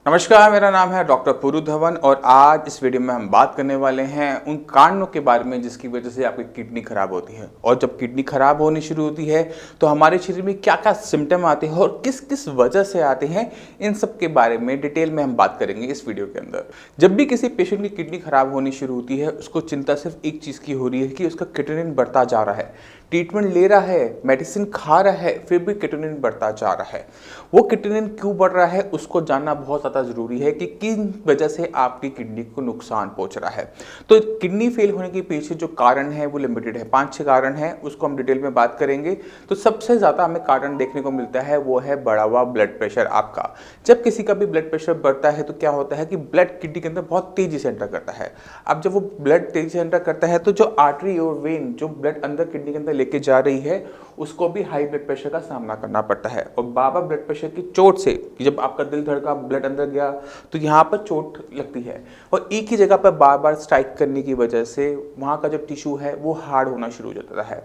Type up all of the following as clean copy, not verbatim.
नमस्कार, मेरा नाम है डॉक्टर पुरु धवन और आज इस वीडियो में हम बात करने वाले हैं उन कारणों के बारे में जिसकी वजह से आपकी किडनी खराब होती है। और जब किडनी खराब होनी शुरू होती है तो हमारे शरीर में क्या क्या सिम्टम आते हैं और किस किस वजह से आते हैं, इन सब के बारे में डिटेल में हम बात करेंगे इस वीडियो के अंदर। जब भी किसी पेशेंट की किडनी खराब होनी शुरू होती है, उसको चिंता सिर्फ एक चीज़ की हो रही है कि उसका क्रिएटिनिन बढ़ता जा रहा है। ट्रीटमेंट ले रहा है, मेडिसिन खा रहा है, फिर भी क्रिएटिनिन बढ़ता जा रहा है। वो क्रिएटिनिन क्यों बढ़ रहा है उसको जानना बहुत ज़्यादा ज़रूरी है कि किन वजह से आपकी किडनी को नुकसान पहुंच रहा है। तो किडनी फेल होने के पीछे जो कारण है वो लिमिटेड है, 5-6 कारण है, उसको हम डिटेल में बात करेंगे। तो सबसे ज़्यादा हमें कारण देखने को मिलता है वो है बढ़ा हुआ ब्लड प्रेशर आपका। जब किसी का भी ब्लड प्रेशर बढ़ता है तो क्या होता है कि ब्लड किडनी के अंदर बहुत तेज़ी से एंटर करता है। अब जब वो ब्लड तेज़ी से एंटर करता है तो जो आर्टरी और वेन जो ब्लड अंदर किडनी के अंदर लेके जा रही है उसको भी हाई ब्लड प्रेशर का सामना करना पड़ता है। और बाबा ब्लड प्रेशर की चोट से, जब आपका दिल धड़का, ब्लड अंदर गया तो यहाँ पर चोट लगती है और एक ही जगह पर बार बार स्ट्राइक करने की वजह से वहाँ का जो टिश्यू है वो हार्ड होना शुरू हो जाता है।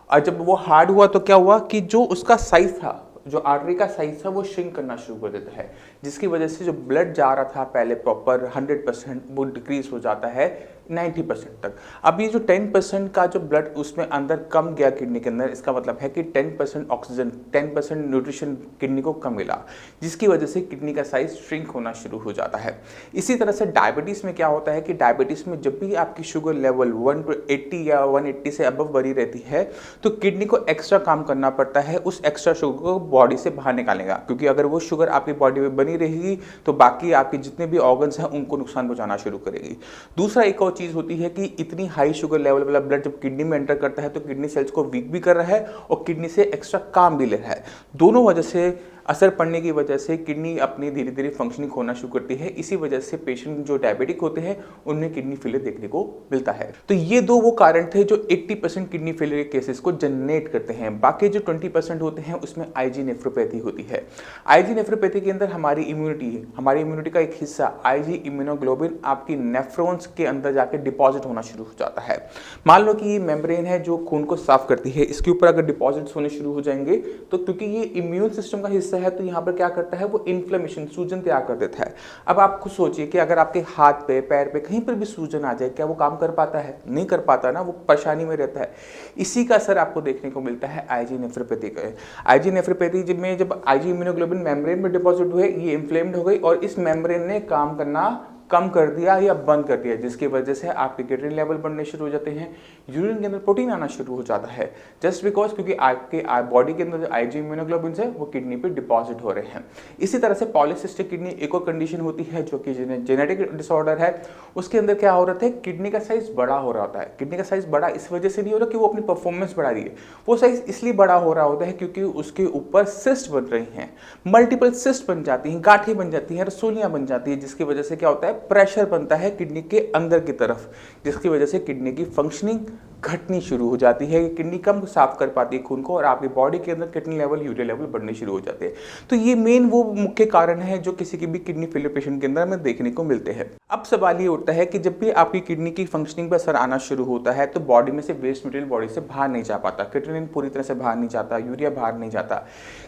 और जब वो हार्ड हुआ तो क्या हुआ कि जो उसका साइज था, जो आर्टरी का साइज था वो श्रिंक करना शुरू कर देता है, जिसकी वजह से जो ब्लड जा रहा था पहले प्रॉपर 100% वो डिक्रीज हो जाता है 90% तक। अब ये जो 10% का जो ब्लड उसमें अंदर कम गया किडनी के अंदर, इसका मतलब है कि 10% ऑक्सीजन, 10% न्यूट्रिशन किडनी को कम मिला, जिसकी वजह से किडनी का साइज श्रिंक होना शुरू हो जाता है। इसी तरह से डायबिटीज़ में क्या होता है कि डायबिटीज़ में जब भी आपकी शुगर लेवल 180 या 180 से अबव बनी रहती है तो किडनी को एक्स्ट्रा काम करना पड़ता है उस एक्स्ट्रा शुगर को बॉडी से बाहर निकालने का, क्योंकि अगर वो शुगर आपकी बॉडी में बनी रहेगी तो बाकी आपके जितने भी ऑर्गन्स हैं उनको नुकसान पहुंचाना शुरू करेगी। दूसरा एक और चीज़ होती है कि इतनी हाई शुगर लेवल वाला ब्लड जब किडनी में एंटर करता है तो किडनी सेल्स को वीक भी कर रहा है और किडनी से एक्स्ट्रा काम भी ले रहा है। दोनों वजह से असर पड़ने की वजह से किडनी अपनी धीरे धीरे फंक्शनिंग होना शुरू करती है। इसी वजह से पेशेंट जो डायबिटिक होते हैं उनमें किडनी फेलियर देखने को मिलता है। तो ये दो वो कारण थे जो 80% किडनी फेलियर केसेस को जनरेट करते हैं। बाकी जो 20% होते हैं उसमें आईजी नेफ्रोपैथी होती है। आईजी नेफ्रोपैथी के अंदर हमारी इम्यूनिटी है, हमारी इम्यूनिटी का एक हिस्सा आईजी इम्यूनोग्लोबिन आपकी नेफ्रॉन्स के अंदर जाके डिपॉजिट होना शुरू हो जाता है। मान लो कि ये मेम्ब्रेन है जो खून को साफ करती है, इसके ऊपर अगर डिपॉजिट्स होने शुरू हो जाएंगे तो क्योंकि ये इम्यून सिस्टम का हिस्सा है तो यहाँ पर क्या करता है वो इन्फ्लेमेशन, सूजन तैयार कर देता है। अब आप खुद सोचिए कि अगर आपके हाथ पे, पैर पे कहीं पर भी सूजन आ जाए, क्या वो काम कर पाता है? नहीं कर पाता ना, वो परेशानी में रहता है। इसी का असर आपको देखने को मिलता है आईजी नेफ्रोपैथी का। आईजी नेफ्रोपैथी में जब आईजी इम्यूनोग्लोबिन मेम्ब्रेन में डिपॉजिट हुए, ये इन्फ्लेम्ड हो गई और इस मेम्ब्रेन ने काम करना कम कर दिया या बंद कर दिया, जिसकी वजह से आपके क्रिएटिनिन लेवल बढ़ने शुरू हो जाते हैं, यूरिन के अंदर प्रोटीन आना शुरू हो जाता है, जस्ट बिकॉज क्योंकि आपके बॉडी के अंदर जो आईजी इम्यूनोग्लोबिन है वो किडनी पे डिपॉजिट हो रहे हैं। इसी तरह से पॉलीसिस्टिक किडनी एक और कंडीशन होती है जो कि जेनेटिक डिसऑर्डर है। उसके अंदर क्या हो रहा था, किडनी का साइज बड़ा हो रहा होता है। किडनी का साइज बड़ा इस वजह से नहीं हो रहा कि वो अपनी परफॉर्मेंस बढ़ा रही है, वो साइज इसलिए बड़ा हो रहा होता है क्योंकि उसके ऊपर सिस्ट बन रही हैं, मल्टीपल सिस्ट बन जाती हैं, गांठें बन जाती हैं, रसोलियां बन जाती है, जिसकी वजह से क्या होता है प्रेशर बनता है किडनी के अंदर की तरफ, जिसकी वजह से किडनी की फंक्शनिंग घटनी शुरू हो जाती है। किडनी कम साफ कर पाती है खून को और आपकी बॉडी के अंदर किडनी लेवल, यूरिया लेवल बढ़ने शुरू हो जाते हैं। तो ये मेन वो मुख्य कारण है जो किसी की भी किडनी फेलियर पेशेंट के अंदर हमें देखने को मिलते हैं। अब सवाल ये उठता है कि जब भी आपकी किडनी की फंक्शनिंग पर असर आना शुरू होता है तो बॉडी में से वेस्ट मटेरियल बॉडी से बाहर नहीं जा पाता, क्रिएटिनिन पूरी तरह से बाहर नहीं जाता, यूरिया बाहर नहीं जाता,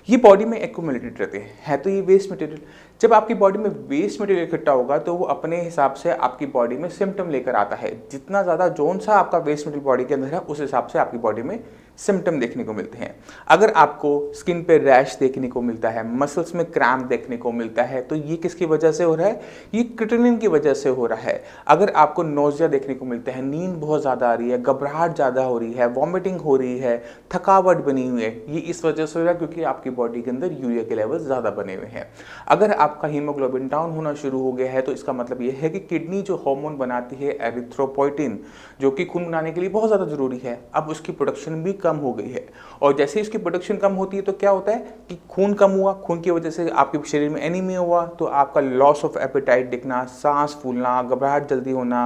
ये बॉडी में एक्यूमुलेटेड रहते हैं। तो ये वेस्ट मटेरियल, जब आपकी बॉडी में वेस्ट मटेरियल इकट्ठा होगा तो वो अपने हिसाब से आपकी बॉडी में सिम्टम लेकर आता है। जितना ज़्यादा जोन सा आपका वेस्ट मटेरियल बॉडी के अंदर है उस हिसाब से आपकी बॉडी में सिम्टम देखने को मिलते हैं। अगर आपको स्किन पे रैश देखने को मिलता है, मसल्स में क्रैम्प देखने को मिलता है, तो ये किसकी वजह से हो रहा है? ये क्रिएटिनिन की वजह से हो रहा है। अगर आपको नोजिया देखने को मिलता है, नींद बहुत ज़्यादा आ रही है, घबराहट ज़्यादा हो रही है, वॉमिटिंग हो रही है, थकावट बनी हुई है, ये इस वजह से हो रहा है क्योंकि आपकी बॉडी के अंदर यूरिया के लेवल ज़्यादा बने हुए हैं। अगर आपका हीमोग्लोबिन डाउन होना शुरू हो गया है तो इसका मतलब ये है कि किडनी जो हार्मोन बनाती है एरिथ्रोपोइटिन, जो कि खून बनाने के लिए बहुत ज़्यादा जरूरी है, अब उसकी प्रोडक्शन भी कम हो गई है। और जैसे ही इसकी प्रोडक्शन कम होती है तो क्या होता है कि खून कम हुआ, खून की वजह से आपके शरीर में एनीमिया हुआ तो आपका लॉस ऑफ एपेटाइट दिखना, सांस फूलना, घबराहट जल्दी होना,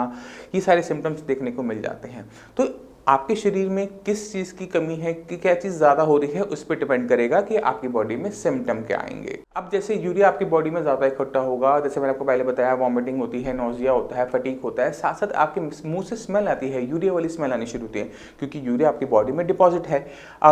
ये सारे सिम्टम्स देखने को मिल जाते हैं। तो आपके शरीर में किस चीज़ की कमी है, कि क्या चीज़ ज़्यादा हो रही है, उस पर डिपेंड करेगा कि आपकी बॉडी में सिम्टम क्या आएंगे। अब जैसे यूरिया आपकी बॉडी में ज़्यादा इकट्ठा होगा, जैसे मैंने आपको पहले बताया, वॉमिटिंग होती है, नोजिया होता है, फटीग होता है, साथ साथ आपके मुंह से स्मेल आती है, यूरिया वाली स्मेल आनी शुरू होती है, क्योंकि यूरिया आपकी बॉडी में डिपॉजिट है।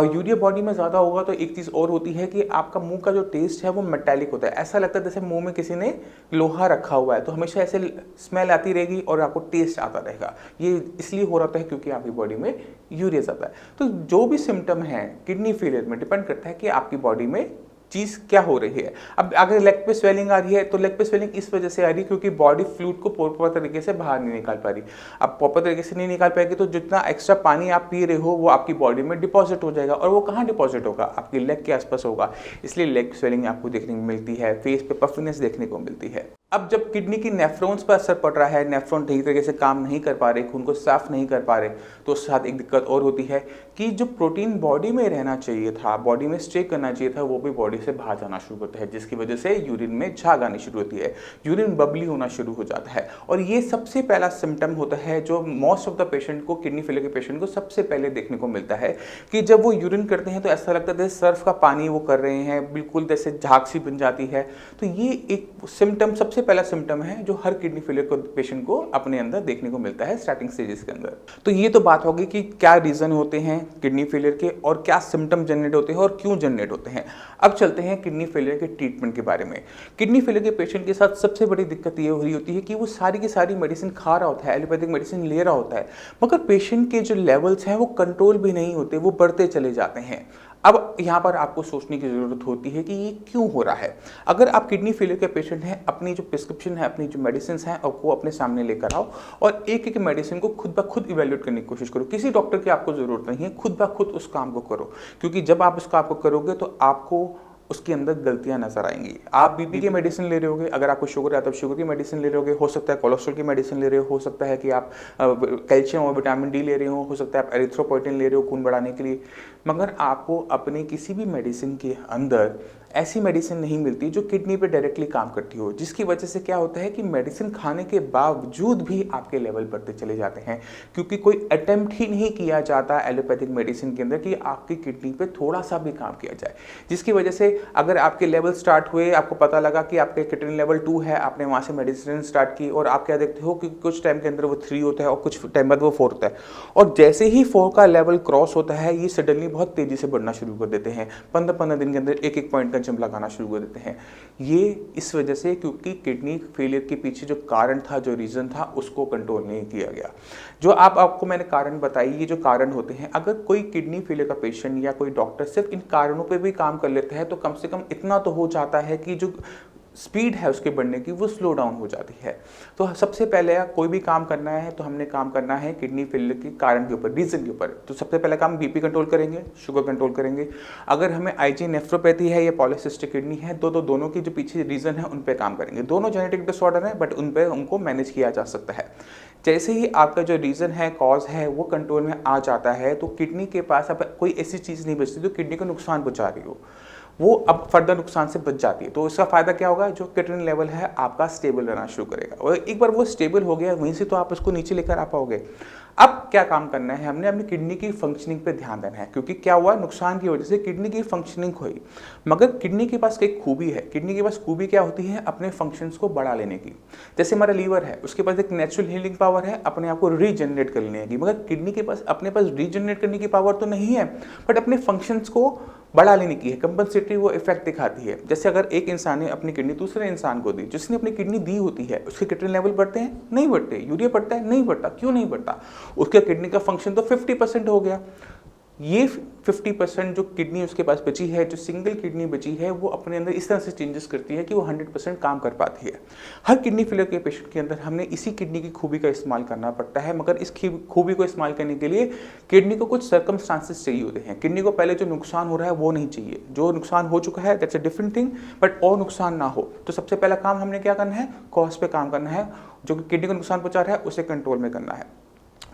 यूरिया बॉडी में ज़्यादा होगा तो एक चीज़ और होती है कि आपका मुंह का जो टेस्ट है वो मेटालिक होता है, ऐसा लगता है जैसे मुंह में किसी ने लोहा रखा हुआ है, तो हमेशा ऐसे स्मेल आती रहेगी और आपको टेस्ट आता रहेगा। ये इसलिए हो रहा है क्योंकि आपकी बॉडी में यूरिया ज़्यादा है। तो जो भी सिम्टम है किडनी फेलियर में डिपेंड करता है कि आपकी बॉडी में चीज़ क्या हो रही है। अब अगर लेग पे स्वेलिंग आ रही है तो लेग पे स्वेलिंग इस वजह से आ रही है क्योंकि बॉडी फ्लूइड को प्रॉपर तरीके से बाहर नहीं निकाल पा रही। अब प्रॉपर तरीके से नहीं निकाल पाएगी तो जितना एक्स्ट्रा पानी आप पी रहे हो वो आपकी बॉडी में डिपॉजिट हो जाएगा, और वो कहाँ डिपॉजिट होगा, आपकी लेग के आसपास होगा, इसलिए लेग स्वेलिंग आपको देखने को मिलती है, फेस पे पफिनेस देखने को मिलती है। अब जब किडनी की नेफ्रॉन्स पर असर पड़ रहा है, नेफ्रॉन ठीक तरीके से काम नहीं कर पा रहे, खून को साफ नहीं कर पा रहे, तो उसके साथ एक दिक्कत और होती है कि जो प्रोटीन बॉडी में रहना चाहिए था, बॉडी में स्टे करना चाहिए था, वो भी बॉडी से बाहर जाना शुरू होता है, जिसकी वजह से यूरिन में झाग आनी शुरू होती है, यूरिन बबली होना शुरू हो जाता है। और ये सबसे पहला सिम्टम होता है जो मोस्ट ऑफ द पेशेंट को, किडनी फेलियर के पेशेंट को सबसे पहले देखने को मिलता है कि जब वो यूरिन करते हैं तो ऐसा लगता है जैसे सर्फ का पानी वो कर रहे हैं, बिल्कुल जैसे झाग सी बन जाती है। तो ये एक सिम्टम, सबसे पहला सिम्टम है जो हर किडनी फेलियर को पेशेंट को अपने अंदर देखने को मिलता है स्टार्टिंग स्टेजेस के अंदर। तो ये तो बात होगी कि क्या रीजन होते हैं किडनी फेलियर के और क्या सिम्टम जनरेट होते हैं और क्यों जनरेट होते हैं। अब चलते हैं किडनी फेलियर के ट्रीटमेंट के बारे में। किडनी फेलियर के पेशेंट के साथ सबसे बड़ी दिक्कत ये हो रही होती है कि वो सारी की सारी मेडिसिन खा रहा होता है, एलोपैथिक मेडिसिन ले रहा होता है, मगर पेशेंट के जो लेवल्स हैं वो कंट्रोल भी नहीं होते, वो बढ़ते चले जाते हैं। अब यहाँ पर आपको सोचने की ज़रूरत होती है कि ये क्यों हो रहा है। अगर आप किडनी फेलियर के पेशेंट हैं, अपनी जो प्रिस्क्रिप्शन है, अपनी जो मेडिसिन हैं, आपको अपने सामने लेकर आओ और एक एक मेडिसिन को खुद ब खुद इवेल्यूएट करने की कोशिश करो। किसी डॉक्टर की आपको ज़रूरत नहीं है, खुद ब खुद उस काम को करो, क्योंकि जब आप उस काम को करोगे तो आपको उसके अंदर गलतियां नजर आएंगी। आप बीपी के मेडिसिन ले रहे होगे, अगर आपको शुगर है तो शुगर की मेडिसिन ले रहे होगे, हो सकता है कोलेस्ट्रॉल की मेडिसिन ले रहे हो सकता है कि आप कैल्शियम और विटामिन डी ले रहे हो सकता है आप एरिथ्रोपोइटिन ले रहे हो खून बढ़ाने के लिए, मगर आपको अपने किसी भी मेडिसिन के अंदर ऐसी मेडिसिन नहीं मिलती जो किडनी पे डायरेक्टली काम करती हो, जिसकी वजह से क्या होता है कि मेडिसिन खाने के बावजूद भी आपके लेवल बढ़ते चले जाते हैं, क्योंकि कोई अटेम्प्ट ही नहीं किया जाता एलोपैथिक मेडिसिन के अंदर कि आपकी किडनी पे थोड़ा सा भी काम किया जाए। जिसकी वजह से अगर आपके लेवल स्टार्ट हुए, आपको पता लगा कि आपके किडनी लेवल 2 है, आपने वहाँ से मेडिसिन स्टार्ट की और आप क्या देखते हो कि कुछ टाइम के अंदर वो 3 होता है और कुछ टाइम बाद वो 4 होता है, और जैसे ही 4 का लेवल क्रॉस होता है ये सडनली बहुत तेज़ी से बढ़ना शुरू कर देते हैं, 15-15 दिन के अंदर एक पॉइंट का जंप लगाना शुरू कर देते हैं। ये इस वजह से क्योंकि किडनी फेलियर के पीछे जो कारण था, जो रीज़न था, उसको कंट्रोल नहीं किया गया। जो आपको मैंने कारण बताई, ये जो कारण होते हैं, अगर कोई किडनी फेलियर का पेशेंट या कोई डॉक्टर सिर्फ इन कारणों पे भी काम कर लेता है तो कम से कम इतना तो हो जाता है कि जो स्पीड है उसके बढ़ने की वो स्लो डाउन हो जाती है। तो सबसे पहले कोई भी काम करना है तो हमने काम करना है किडनी फेलियर के कारण के ऊपर, रीजन के ऊपर। तो सबसे पहला काम बीपी कंट्रोल करेंगे, शुगर कंट्रोल करेंगे। अगर हमें आईजी नेफ्रोपैथी है या पॉलीसिस्टिक किडनी है तो दोनों की जो पीछे रीजन है उन पे काम करेंगे। दोनों जेनेटिक डिसऑर्डर है बट उन पे उनको मैनेज किया जा सकता है। जैसे ही आपका जो रीज़न है, कॉज है, वो कंट्रोल में आ जाता है तो किडनी के पास अब कोई ऐसी चीज़ नहीं बचती जो किडनी को नुकसान पहुंचा रही हो, वो अब फर्दर नुकसान से बच जाती है। तो इसका फायदा क्या होगा, जो किडनी लेवल है आपका स्टेबल रहना शुरू करेगा, और एक बार वो स्टेबल हो गया वहीं से तो आप उसको नीचे लेकर आ पाओगे। अब क्या काम करना है, हमने अपनी किडनी की फंक्शनिंग पे ध्यान देना है, क्योंकि क्या हुआ, नुकसान की वजह से किडनी की फंक्शनिंग हुई, मगर किडनी के पास एक खूबी है। किडनी के पास खूबी क्या होती है, अपने फंक्शंस को बढ़ा लेने की। जैसे हमारा लीवर है, उसके पास एक नेचुरल हीलिंग पावर है अपने आप को रीजनरेट कर लेने की, मगर किडनी के पास अपने पास रीजनरेट करने की पावर तो नहीं है, बट अपने फंक्शंस को बढ़ा लेने की है, कंपनसेटरी वो इफेक्ट दिखाती है। जैसे अगर एक इंसान ने अपनी किडनी दूसरे इंसान को दी, जिसने अपनी किडनी दी होती है, उसके किडनी लेवल बढ़ते हैं, नहीं बढ़ते। यूरिया बढ़ता है, नहीं बढ़ता। क्यों नहीं बढ़ता, उसके किडनी का फंक्शन तो 50% हो गया। ये 50% जो किडनी उसके पास बची है, जो सिंगल किडनी बची है, वो अपने अंदर इस तरह से चेंजेस करती है कि वो 100% काम कर पाती है। हर किडनी फेलियर के पेशेंट के अंदर हमने इसी किडनी की खूबी का इस्तेमाल करना पड़ता है, मगर इस खूबी को इस्तेमाल करने के लिए किडनी को कुछ सर्कमस्टांसेस चाहिए होते हैं। किडनी को पहले जो नुकसान हो रहा है वो नहीं चाहिए, जो नुकसान हो चुका है that's a different thing, but और नुकसान ना हो। तो सबसे पहला काम हमने क्या करना है, कॉज पे काम करना है, जो किडनी को नुकसान पहुंचा रहा है उसे कंट्रोल में करना है।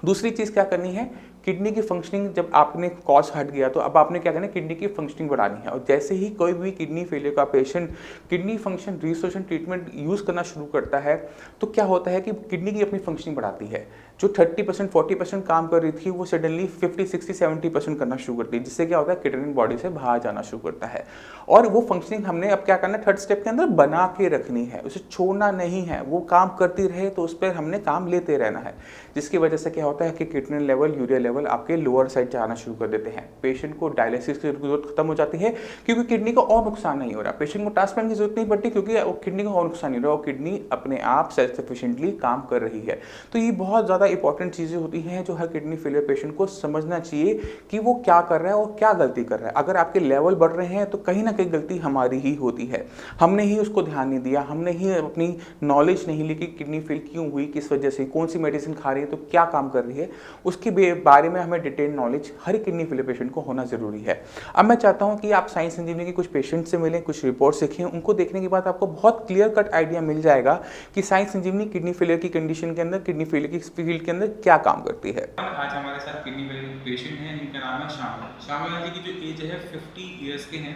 दूसरी चीज़ क्या करनी है किडनी की फंक्शनिंग जब आपने कॉज हट गया तो अब आपने क्या करना है, किडनी की फंक्शनिंग बढ़ानी है। और जैसे ही कोई भी किडनी फेलियर का patient kidney function restoration treatment use करना शुरू करता है तो क्या होता है कि किडनी की अपनी फंक्शनिंग बढ़ाती है। जो 30% 40% काम कर रही थी वो सडनली 50 60 70% करना शुरू करती है, जिससे क्या होता है किडनी बॉडी से बाहर जाना शुरू करता है। और वो फंक्शनिंग हमने अब क्या करना है, थर्ड स्टेप के अंदर बना के रखनी है, उसे छोड़ना नहीं है। वो काम करती रहे तो उस पर हमने काम लेते रहना है, जिसकी वजह से क्या होता है कि किडनी लेवल, यूरिया लेवल आपके लोअर साइड जाना शुरू कर देते हैं। पेशेंट को डायलिसिस की जरूरत खत्म हो जाती है क्योंकि किडनी को और नुकसान नहीं हो रहा। पेशेंट को ट्रांसप्लांट की जरूरत नहीं पड़ती क्योंकि किडनी को और नुकसान नहीं हो रहा और किडनी अपने आप सेल्फ सफिशिएंटली काम कर रही है। तो ये बहुत ज़्यादा इंपॉर्टेंट चीज़ें होती हैं जो हर किडनी फेलियर पेशेंट को समझना चाहिए कि वो क्या कर रहा है और क्या गलती कर रहा है। अगर आपके लेवल बढ़ रहे हैं तो कहीं ना कहीं गलती हमारी ही होती है, हमने ही उसको ध्यान नहीं दिया, हमने ही अपनी नॉलेज नहीं ली कि किडनी फेल क्यों हुई, किस वजह से, कौन सी मेडिसिन खा रही है तो क्या काम कर रही है, उसके बारे में हमें डिटेल नॉलेज हर किडनी फेलियर पेशेंट को होना जरूरी है। अब मैं चाहता हूं कि आप साइंस इंजीनियरिंग के कुछ पेशेंट से मिलें, कुछ रिपोर्ट सीखें। उनको देखने के बाद आपको बहुत क्लियर कट आइडिया मिल जाएगा कि साइंस इंजीनियरिंग किडनी फेलियर की कंडीशन के अंदर, किडनी फेलियर की फील्ड के अंदर क्या काम करती है। आज हमारे साथ किडनी फेलियर पेशेंट हैं जिनका नाम है श्यामल। श्यामल जी की जो एज है 50 ईयर्स के हैं।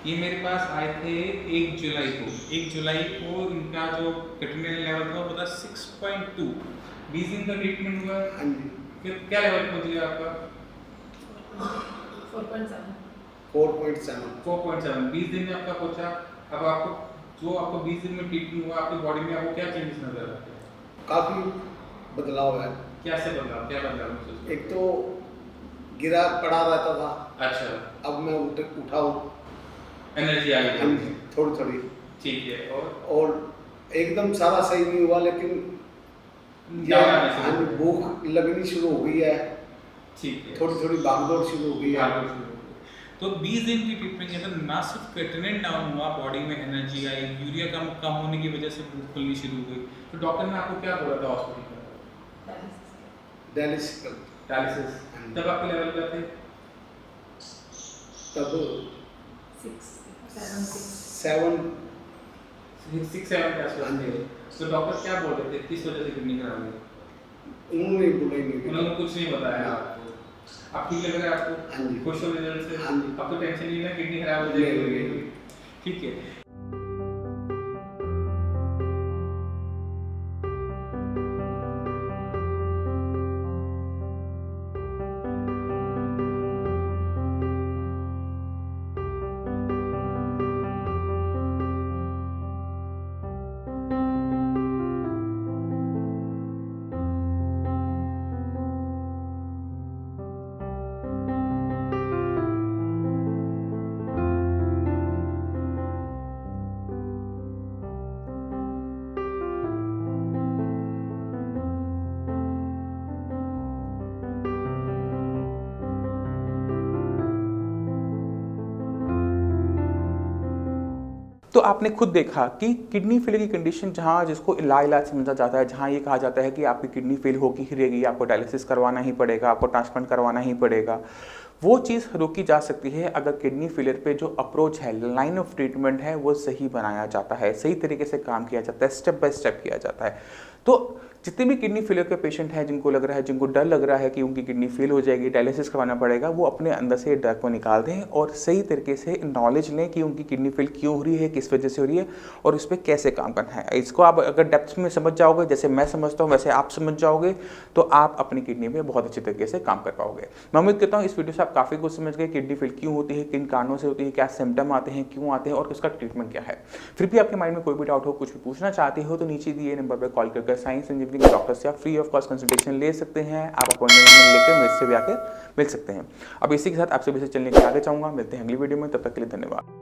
ये मेरे पास आए थे 1 जुलाई को। 1 जुलाई को इनका जो क्रिटिकल लेवल था वो था 6.2। 20 दिन का ट्रीटमेंट हुआ। हाँ जी। फिर क्या लेवल पहुंच गया आपका? 4.7। 20 दिन में आपका पहुंचा। अब आपको जो आपको 20 दिन में ट्रीटमेंट हुआ, आपकी बॉडी में आपको क्या चेंजेस नजर आते हैं? काफी बदलाव है। कैसे बदलाव, क्या बदलाव महसूस हुआ? एक तो गिरा पड़ा रहता था। अच्छा। अब मैं उठा हूँ, एनर्जी आ गई थोड़ी थोड़ी। ठीक है। और एकदम सारा सही नहीं हुआ, लेकिन भूख लगनी शुरू हो गई है। ठीक है। थोड़ी थोड़ी भागदौड़ शुरू हो गई है। तो 20 दिन की ट्रीटमेंट के अंदर ना सिर्फ क्रिएटिनिन डाउन हुआ, बॉडी में एनर्जी आई, यूरिया कम होने की वजह से भूख खुलनी शुरू हो गई। तो डॉक्टर ने आपको क्या बोला था हॉस्पिटल में? डायलिसिस। तब आपके लेवल क्या थे? तब 6-7 के आसपास थे। तो डॉक्टर क्या बोल रहे थे, किस वजह से किडनी खराब हुई? उन्होंने कुछ नहीं बताया आपको। आप ठीक लग रहा है आपको? हाँ जी। खुश हो रिजल्ट से? हाँ जी। अब तो टेंशन नहीं है किडनी खराब हो जाएगी। ठीक है। तो आपने खुद देखा कि किडनी फेलियर की कंडीशन जहाँ जिसको लाइलाज समझा जाता है, जहाँ ये कहा जाता है कि आपकी किडनी फेल होगी ही रहेगी, आपको डायलिसिस करवाना ही पड़ेगा, आपको ट्रांसप्लांट करवाना ही पड़ेगा, वो चीज़ रोकी जा सकती है अगर किडनी फेलियर पे जो अप्रोच है, लाइन ऑफ ट्रीटमेंट है, वो सही बनाया जाता है, सही तरीके से काम किया जाता है, स्टेप बाय स्टेप किया जाता है। तो जितने भी किडनी फेलियर के पेशेंट हैं जिनको लग रहा है, जिनको डर लग रहा है कि उनकी किडनी फेल हो जाएगी, डायलिसिस करवाना पड़ेगा, वो अपने अंदर से डर को निकाल दें और सही तरीके से नॉलेज लें कि उनकी किडनी फेल क्यों हो रही है, किस वजह से हो रही है और उस पर कैसे काम करना है। इसको आप अगर डेप्थ में समझ जाओगे, जैसे मैं समझता हूँ वैसे आप समझ जाओगे, तो आप अपनी किडनी में बहुत अच्छे तरीके से काम कर पाओगे। मैं उम्मीद करता हूँ इस वीडियो से आप काफ़ी कुछ समझ गए, किडनी फेल क्यों होती है, किन कारणों से होती है, क्या सिम्टम आते हैं, क्यों आते हैं और उसका ट्रीटमेंट क्या है। फिर भी आपके माइंड में कोई भी डाउट हो, कुछ भी पूछना चाहते हो, तो नीचे दिए नंबर पर कॉल करके साइंस इंजीनियरिंग डॉक्टर से आप फ्री ऑफ कॉस्ट कंसल्टेशन ले सकते हैं। आप अपॉइंटमेंट लेकर मेरे से भी आकर मिल सकते हैं। अब इसी के साथ आपसे भी चलने के आगे चाहूँगा। मिलते हैं अगली वीडियो में, तब तक के लिए धन्यवाद।